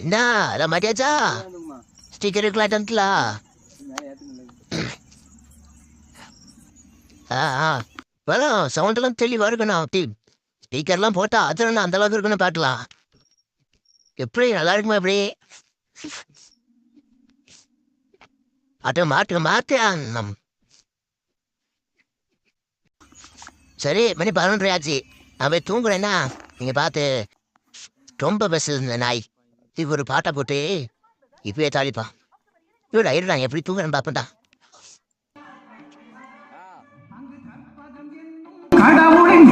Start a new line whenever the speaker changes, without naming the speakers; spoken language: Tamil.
என்ன அதான் மாட்டியாச்சா? ஸ்டிக்கர் இருக்கலாம் தந்துல. இப்போதான் சவுண்டெல்லாம் தெளிவாக இருக்கணும். ஸ்பீக்கர்லாம் போட்டால் அதில் அந்த அளவுக்கு இருக்குன்னு பார்க்கலாம். எப்படி நல்லா இருக்குமா? எப்படி அதை மாற்று நம். சரி, மணி 11 ஆச்சு. நான் போய் தூங்குறேன்னா நீங்கள் பார்த்து ரொம்ப பெஸ்ட் இந்த நாய் இது ஒரு பாட்டை போட்டு இப்பயே தாளிப்பா. இருடா எப்படி தூங்குறேன்னு பார்ப்பேன்டா.
கடவுளின்